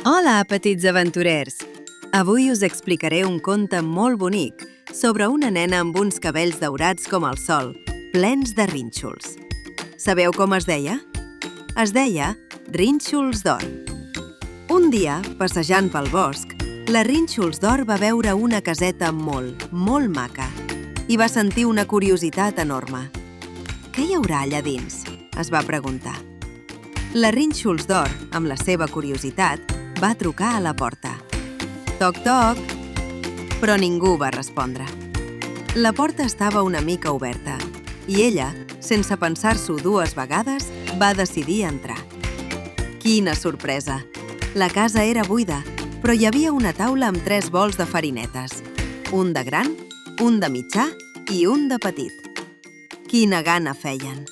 Hola, petits aventurers! Avui us explicaré un conte molt bonic sobre una nena amb uns cabells daurats com el sol, plens de rínxols. Sabeu com es deia? Es deia Rínxols d'Or. Un dia, passejant pel bosc, la Rínxols d'Or va veure una caseta molt maca i va sentir una curiositat enorme. «Què hi haurà allà dins?», es va preguntar. La Rínxols d'Or, amb la seva curiositat, va trucar a la porta. Toc, toc! Però ningú va respondre. La porta estava una mica oberta i ella, sense pensar-s'ho dues vegades, va decidir entrar. Quina sorpresa! La casa era buida, però hi havia una taula amb 3 bols de farinetes. Un de gran, un de mitjà i un de petit. Quina gana feien!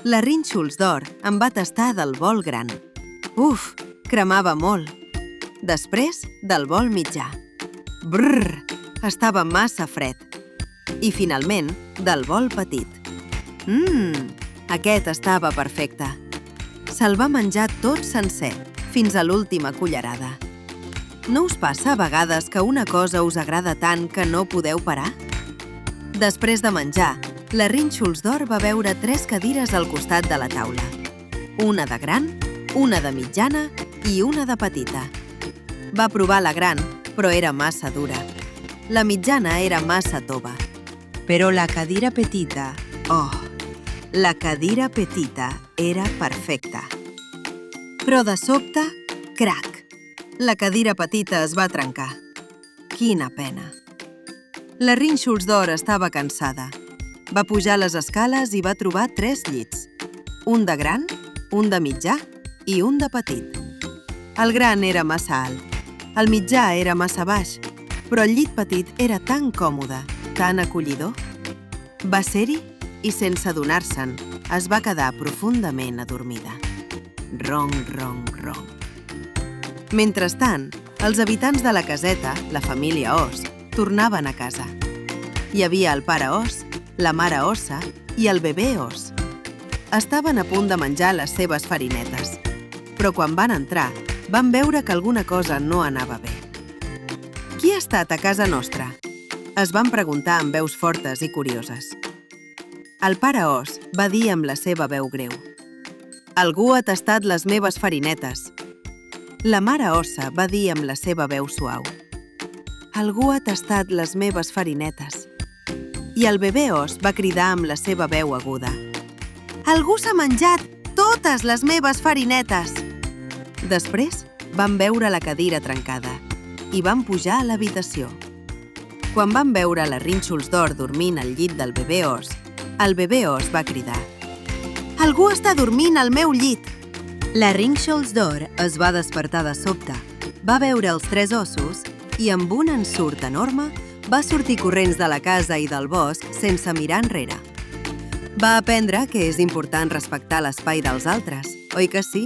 La Rínxols d'Or en va tastar del bol gran. Uf! Cremava molt. Després, del bol mitjà. Brrr! Estava massa fred. I, finalment, del bol petit. Aquest estava perfecte. Se'l va menjar tot sencer, fins a l'última cullerada. No us passa a vegades que una cosa us agrada tant que no podeu parar? Després de menjar, la Rínxols d'Or va veure 3 cadires al costat de la taula. Una de gran, una de mitjana i una de petita. Va provar la gran, però era massa dura. La mitjana era massa tova. Però la cadira petita, la cadira petita era perfecta. Però de sobte, crac! La cadira petita es va trencar. Quina pena! La Rínxols d'Or estava cansada. Va pujar les escales i va trobar 3 llits. Un de gran, un de mitjà i un de petit. El gran era massa alt. El mitjà era massa baix, però el llit petit era tan còmode, tan acollidor. Va ser-hi i, sense adonar-se'n, es va quedar profundament adormida. Ronc, ronc, ronc. Mentrestant, els habitants de la caseta, la família Os, tornaven a casa. Hi havia el pare Os, la mare Ossa i el bebè Os. Estaven a punt de menjar les seves farinetes, però quan van entrar, van veure que alguna cosa no anava bé. «Qui ha estat a casa nostra?», es van preguntar amb veus fortes i curioses. El pare Os va dir amb la seva veu greu: «Algú ha tastat les meves farinetes». La mare Ossa va dir amb la seva veu suau: «Algú ha tastat les meves farinetes». I el bebè Os va cridar amb la seva veu aguda: «Algú s'ha menjat totes les meves farinetes!» Després van veure la cadira trencada i van pujar a l'habitació. Quan van veure la Rínxols d'Or dormint al llit del bebè Os, el bebè Os va cridar: «Algú està dormint al meu llit!» La Rínxols d'Or es va despertar de sobte, va veure els 3 ossos i, amb un ensurt enorme, va sortir corrents de la casa i del bosc sense mirar enrere. Va aprendre que és important respectar l'espai dels altres, oi que sí?